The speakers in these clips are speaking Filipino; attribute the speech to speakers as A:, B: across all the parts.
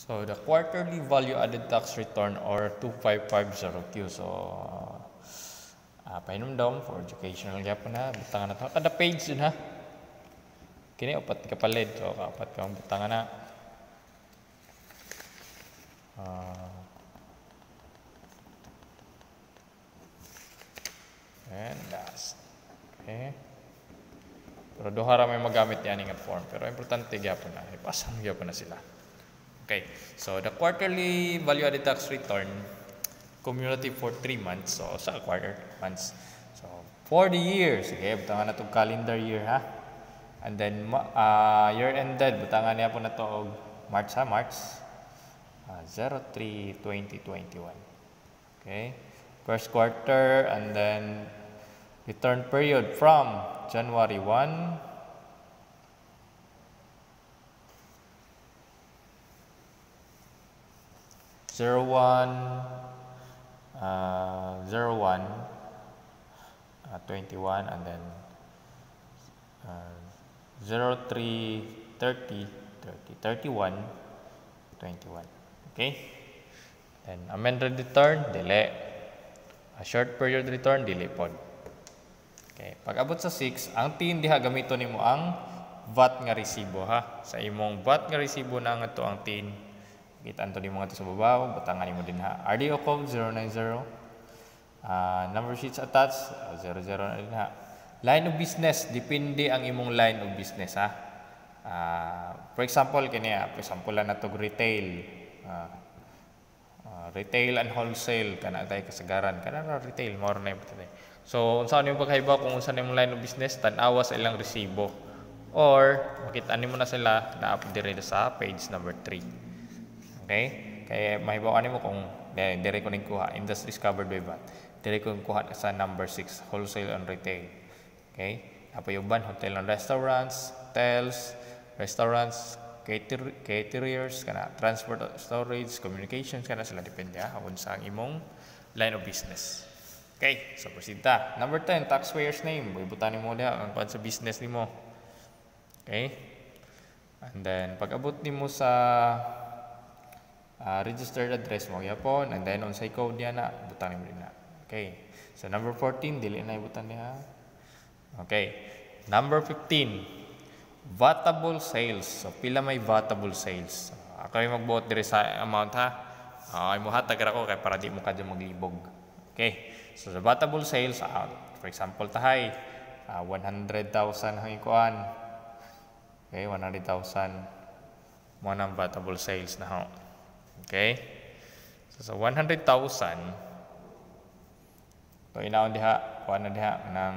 A: So the quarterly value added tax return or 2550Q. So pahinumdom for educational gyapon na butangan na to. Kada page din ha. Kini upat ka palid. So kapat ka butangan na. And last. Okay. Pero duha ra may magamit yan nga form. Pero importante gyapon na. Ipasam gyapon na sila. Okay, so the quarterly value added tax return cumulative for 3 months. So sa quarter months. So for the year, sige, butangan na itong calendar year ha. And then year ended, butangan niya po na ito March ha, March 03-2021. Okay, first quarter and then return period from January 1 01 21 and then 03 30 31 21. Okay, then amended return dili, a short period return dili pod. Okay, pag abot sa 6 ang tin diha gamito nimo ang VAT nga resibo ha. Sa imong VAT nga resibo na nga to ang tin. Kita anto di mga ito sa babaw, butangan mo din ha. RDO code 090. Number sheets attached 00 na din ha. Line of business, depende ang imong line of business ha. For example, kaniya, for example lang na ito retail. Retail and wholesale, kana tayo kasagaran. Kana retail, more na yung patay. So, saan yung pagkaiba kung saan yung line of business, tanawa sa ilang resibo. Or, makita mo na sila na-up dire sa page number 3. Okay? Kaya mahibawan mo kung dire ko kuha industries covered by VAT. Dire ko kuha sa number 6, wholesale and retail. Okay? Apayuban, hotel and restaurants, hotels, restaurants, caterers, kana transport, storage, communications, kana sila depende ha kung sa imong line of business. Okay, so proceed ta. Number 10, taxpayer's name. Ibutanin mo diha ang sa business nimo. Okay? And then pag abot nimo sa registered address mo yapon and then unsay code niya na butanin mo din na. Okay, so number 14 dili na ibutan niya. Okay, number 15 vatable sales. So pila may vatable sales. Ako ay magbuot dire sa amount ha. Ay mo hatag ra ko kay para di mo kadyo maglibog. Okay, so sa vatable sales for example tahay 100,000 ang ikuan. Okay, 100,000 mo nang vatable sales na ho. Okay, so sa 100,000 to inaon diha kuan na diha ng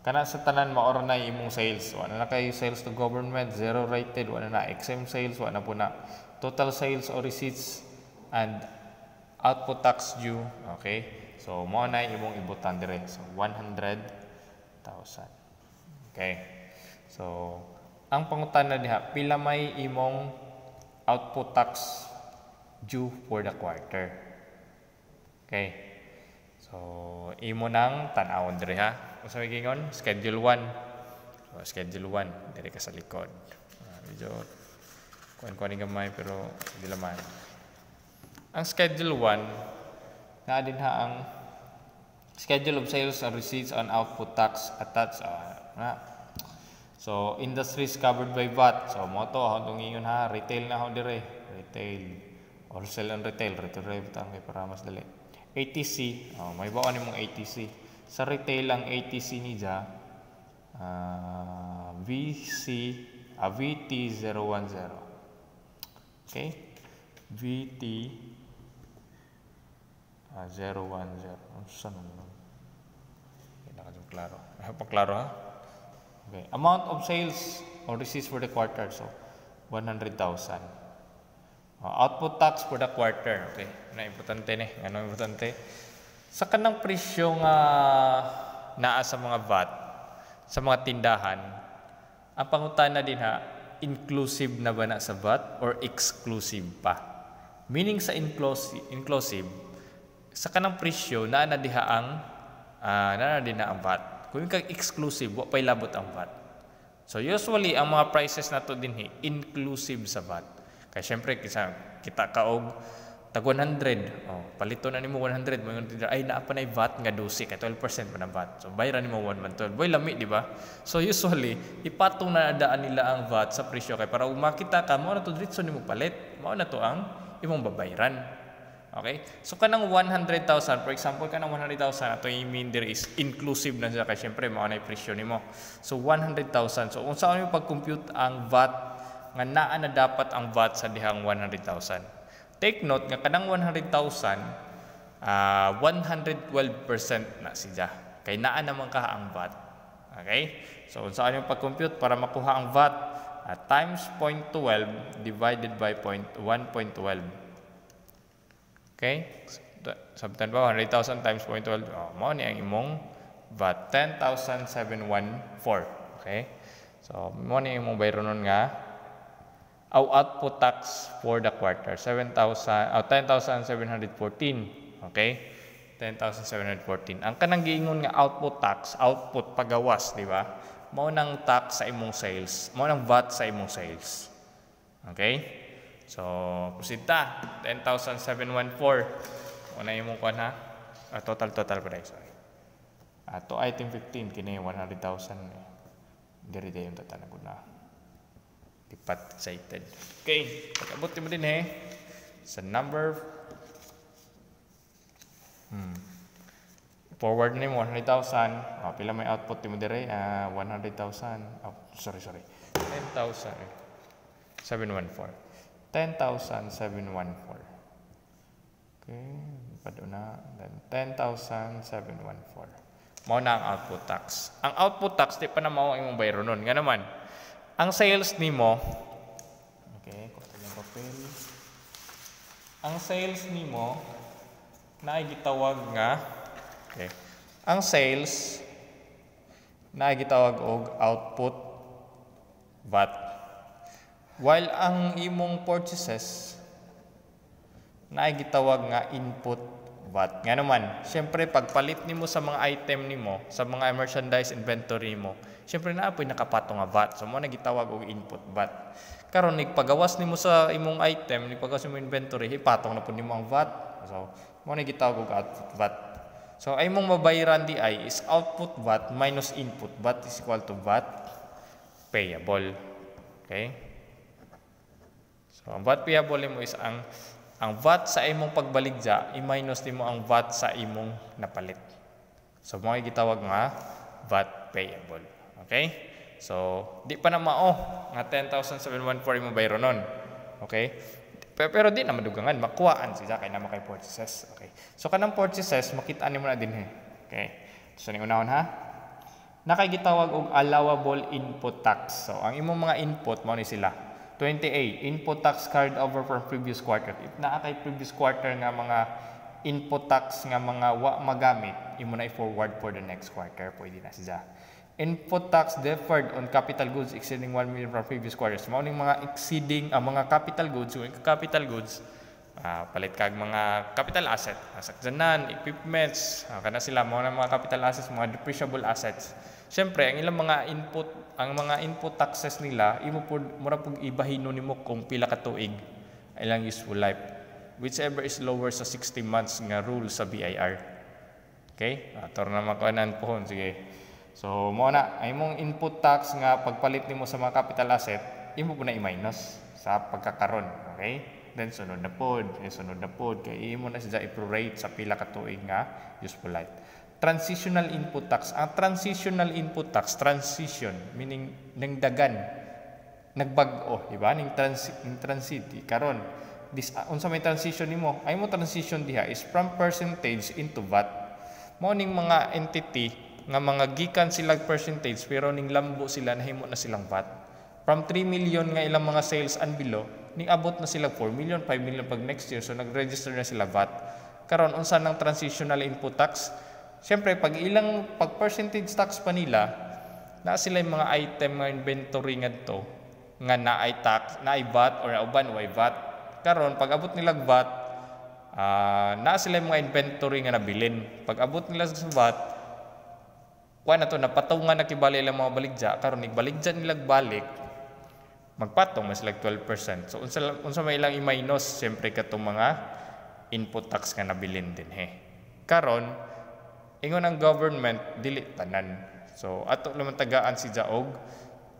A: kana sa tanan maor na imong sales. Wala na kay sales to government, zero rated, wala na exempt sales, wala na po na total sales or receipts and output tax due. Okay, so mo na imong ibutan dire. So 100,000. Okay, so ang pangutan na diha, pila may imong output tax due for the quarter. Okay. So, imo nang tan-awon diri ha. Kung sa gingon, schedule 1. So, schedule 1 diri ka sa likod. Medyo kuan-kuan gamay pero di laman. Ang schedule 1 na din ha ang schedule of sales and receipts and output tax attached so, industries covered by VAT. So, mo to, itong ingon ha, retail na ako dire. Retail. Wholesale and retail. Retail butang kay para mas dali. ATC. May bawaan mong ATC. Sa retail ang ATC ni dya, VT010. Okay? VT010. Saan naman? Hindi na kadyong klaro. Paklaro ha? Okay. Amount of sales or receipts for the quarter, so 100,000. Output tax for the quarter. Okay, na importante ni. Ano importante? Sa kanang presyo nga naa sa mga VAT, sa mga tindahan, ang pangutana din ha, inclusive na ba na sa VAT or exclusive pa? Meaning sa inclusive, sa kanang presyo naa na diha ang naa na din na ang VAT. Kung kag exclusive, wa pay labot ang VAT. So usually ang mga prices nato dinhi inclusive sa VAT. Kaya syempre kita kaog tag 100, palito na nimo 100, mo ay naa pa na VAT nga 12 kay 12% pa na VAT. So bayaran nimo 112. Boy lami di ba? So usually ipatong na daan nila ang VAT sa presyo kay para makita ka mo na to diretso nimo palit. Mao na to ang imong babayaran. Okay? So kanang 100,000, for example, kanang 100,000 ato i mean there is inclusive na siya kay syempre mao na presyo nimo. So 100,000. So kung saan mo pag-compute ang VAT nga naa na dapat ang VAT sa dihang 100,000. Take note nga kanang 100,000 112% na siya. Kay naa naman ka ang VAT. Okay? So saan yung pag-compute para makuha ang VAT times 0.12 divided by 1.12. Okay? Sabtan ba 100,000 times 0.12? Mao ni ang imong VAT 10,714. Okay? So mao ni imong bayronon nga output tax for the quarter 10,714. Okay? 10,714. Ang kanang giingon nga output tax, output pagawas, di ba? Mao nang tax sa imong sales, mao nang VAT sa imong sales. Okay? So, proceed ta. 10,714. Una imong kuan ha? Total price. Sorry. To item 15 kini 100,000. Diri yung total na. Tipat excited. Okay, pag-abot mo din sa number forward ni mo 100,000. Pila may output mo dire? 100,000. Sorry. 10,000. 714. 10,714. Okay, paduna. Then 10,714. Mao na ang output tax. Ang output tax di pa na mao imong bayron nun. Nga naman, ang sales nimo, okay, kuha yung papel. Ang sales nimo na gitawag nga, okay. Ang sales na gitawag og output VAT. While ang imong purchases na gitawag nga input VAT. Nga naman, syempre pagpalit nimo sa mga item nimo, sa mga merchandise inventory mo, syempre na apoy nakapatong nga VAT. So mo na gitawag og input VAT. Karon nigpagawas nimo sa imong item, nigpagawas nimo inventory, ipatong na pud nimo ang VAT. So mo na gitawag og output VAT. So ay mong mabayaran di ay is output VAT minus input VAT is equal to VAT payable. Okay? So ang VAT payable mo is ang VAT sa imong pagbaligya i-minus nimo ang VAT sa imong napalit. So mo gitawag nga VAT payable. Okay? So di pa na mao nga 10,714 imong bayro nun. Okay? Pero di na madugangan makuhaan siya kay na makay purchases. Okay? So kanang purchases makita nimo na din Okay? So ni unahon ha. Nakay gitawag og allowable input tax. So ang imong mga input mao ni sila 20A, input tax carried over from previous quarter. If naa kay previous quarter nga mga input tax nga mga wa magamit, imo na i-forward for the next quarter, pwede na siya. Input tax deferred on capital goods exceeding 1 million from previous quarters. Mao ning mga exceeding mga capital goods, palit kag mga capital asset, sakyanan, equipments, kana sila mao na mga capital assets, mga depreciable assets. Siyempre, ang ilang mga input taxes nila, imo pud mura pud ibahino nimo kung pila ka tuig ilang useful life. Whichever is lower sa 60 months nga rule sa BIR. Okay? Ator na makuanan pohon sige. So mo na imong input tax nga pagpalit nimo sa mga capital asset, imo pud na i-minus sa pagkakaron, okay? Then sunod na pod kay imo na siya i-prorate sa pila ka tuig nga useful life. Transitional input tax. Ang transitional input tax, transition, meaning nagdagan, nagbag-o, di ba? Ning transit, karon. Unsa may transition nimo? Ay mo transition diha is from percentage into VAT. Mao ning mga entity nga mga gikan sila percentage pero ning lambo sila nahimo na silang VAT. From 3 million nga ilang mga sales and below, ning abot na sila 4 million, 5 million pag next year, so nag-register na sila VAT. Karon unsa nang transitional input tax? Siyempre, pag percentage tax pa nila, na sila yung mga item nga inventory nga to, nga naay tax, naay VAT or nauban way VAT. Karon pag abot nila VAT, na sila yung mga inventory nga nabilin. Pag abot nila sa VAT, kuha na to, napatungan na kibali lang mga baligya, karon nigbaligya nilag balik, magpatong mas like 12%. So unsa may ilang i-minus siyempre katong mga input tax nga nabilin din karon ingon ang government dili tanan. So ato naman tagaan si og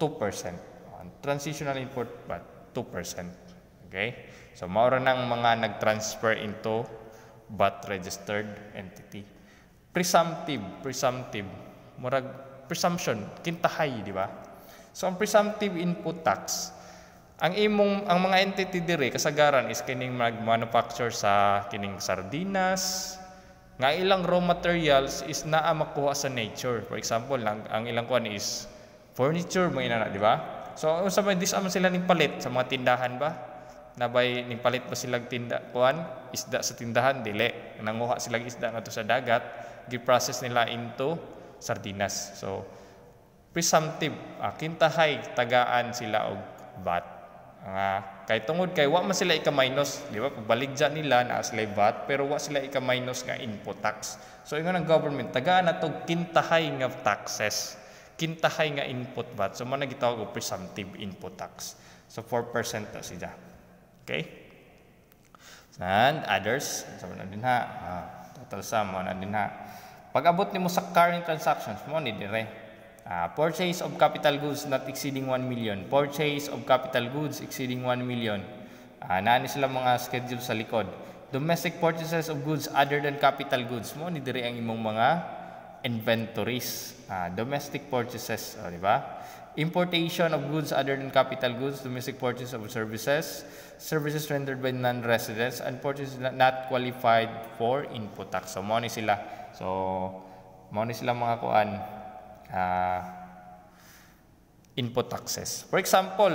A: 2%. Transitional input VAT 2%. Okay? So mao ra nang mga nag-transfer into VAT registered entity. Presumptive murag presumption kintahay, di ba? So ang presumptive input tax, ang mga entity dire kasagaran is kining manufacture sa kining sardinas nga ilang raw materials is naa makuha sa nature. For example, ang ilang kuan is furniture mo ina, di ba? So unsa man disama sila ning palit sa mga tindahan ba? Nabay ning palit ba sila isda sa tindahan? Dili. Nanguha sila isda ngadto sa dagat, gi-process nila into sardinas. So presumptive, kintahay tagaan sila og VAT. Kay tungod kay wa man sila ika-minus, di ba? Pagbaligya nila naa sila VAT pero wa sila ika-minus nga input tax. So ingon ang government tagaan nato kintahay nga taxes. Kintahay nga input VAT. So mo na gitawag og presumptive input tax. So 4% ta siya. Okay? And others, sabi na din total sum mo na din Pag-abot nimo sa current transactions mo ni dire. Purchase of capital goods not exceeding 1 million. Purchase of capital goods exceeding 1 million. Naani sila mga schedule sa likod. Domestic purchases of goods other than capital goods mo ni dire ang imong mga inventories. Domestic purchases, di ba? Importation of goods other than capital goods, domestic purchase of services, services rendered by non-residents, and purchases not qualified for input tax. So, mo ni sila. So, mo ni sila mga kuan input taxes. For example,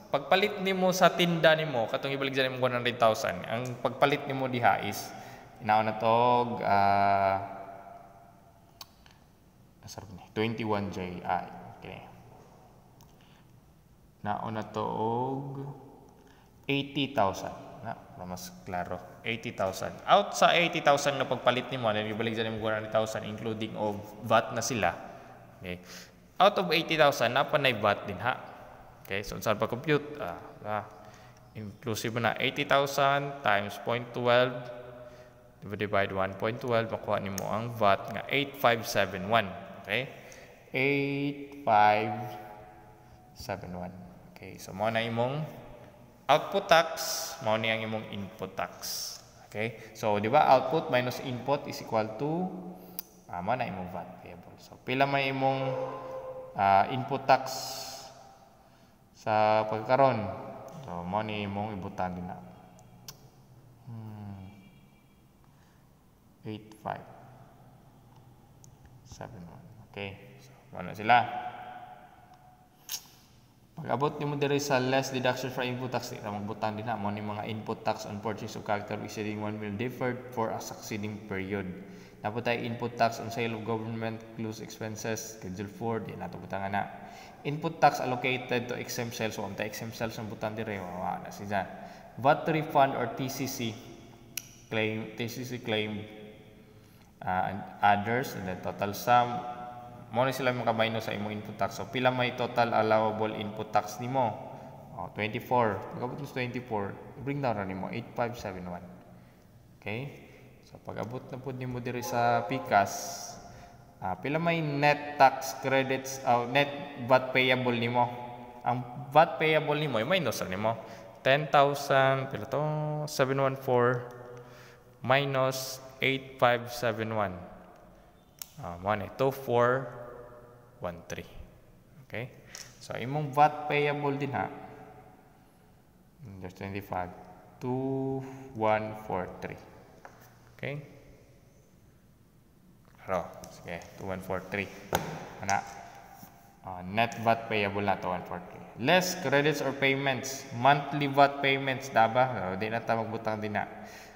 A: pagpalit nimo sa tinda nimo, katong ibaligyan nimo 100,000, ang pagpalit nimo diha is inaon na tog 21 JI. Okay. Naon na to og 80,000. Para mas klaro, 80,000. Out sa 80,000 na pagpalit nimo, ibalik sa nimo 100,000 including of VAT na sila. Okay. Out of 80,000 napanay VAT din Okay, so saan pa compute? Inclusive na 80,000 times 0.12 divided by 1.12 makuha nimo ang VAT nga 8571. Okay? 8571. Okay, so mo na imong output tax, mo ni ang imong input tax. Okay? So di ba output minus input is equal to mo na imong VAT payable. So pila may imong input tax sa pagkaron. So mo ni imong ibutan din 8571. Okay, so ano sila? Pag-abot nimo diri sa less deduction for input tax, magbutang din mo ni mga input tax on purchase of capital exceeding 1 million deferred for a succeeding period. Dapat tayo input tax on sale of government close expenses, schedule 4, di nato butang na. Input tax allocated to exempt sales, so ang exempt sales ang butang dire, na siya. VAT refund or TCC claim and others, and then total sum mo ni sila makabayno sa imong input tax. So pila may total allowable input tax nimo? 24. Pag-abot mo sa 24, bring down ra nimo 8571. Okay? So pag-abot na pud nimo diri sa PICAS, pila may net tax credits net VAT payable nimo? Ang VAT payable nimo ay minus ra nimo 10,000 pila to 714 minus 8571. Mo ni 2413. Okay? So imong VAT payable din there's 25 2143. Okay? Sige, 2143. Net VAT payable na 2143. Less credits or payments, monthly VAT payments daba, di na ta magbutang din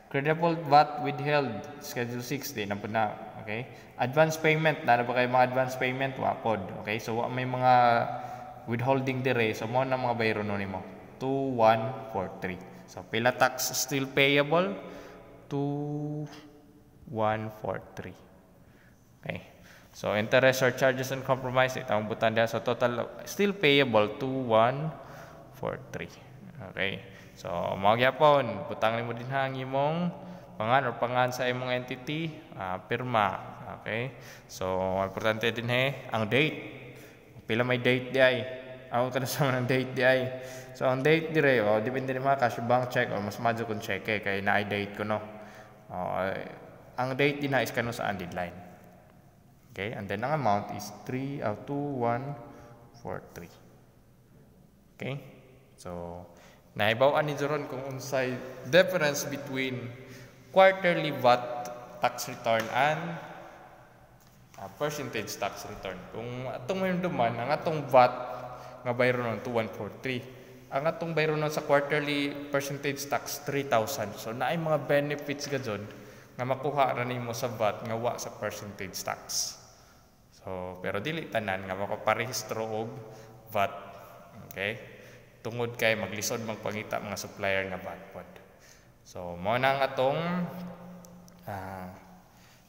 A: Creditable VAT withheld, Schedule 6, di na po na. Okay? Advance payment, na ba kayo mga advance payment? Wapod. Okay? So, may mga withholding dire. So, mo na mga bayro nun mo. 2143. So, pila tax still payable? 2143. Okay? So interest surcharges and compromise itang butan dia, so total still payable 2143. Okay, so mao gyapon butang nimo din ang imong pangan sa imong entity, pirma. Okay, so importante din ang date, pila may date di ay ako kada sa ng date di ay. So ang date dire depende ni mga cash bank check o mas madyo kung check kay naay date ko no. Ang date din is kanu sa deadline. Okay, and then ang amount is 2143. Okay, so naibaw-an ni Joron kung unsay difference between quarterly VAT tax return and percentage tax return. Kung atong mayroon ang atong VAT nga bayro nun 2143, ang atong bayro nun sa quarterly percentage tax 3,000. So naay mga benefits gadyon nga makuha ra nimo sa VAT nga wa sa percentage tax. So, pero dili tanan nga makaparehistro og VAT. Okay? Tungod kay maglisod magpangita mga supplier nga VAT pod. So, mao na nga atong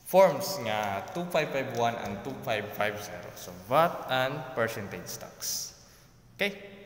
A: forms nga 2551 and 2550. So, VAT and percentage tax. Okay?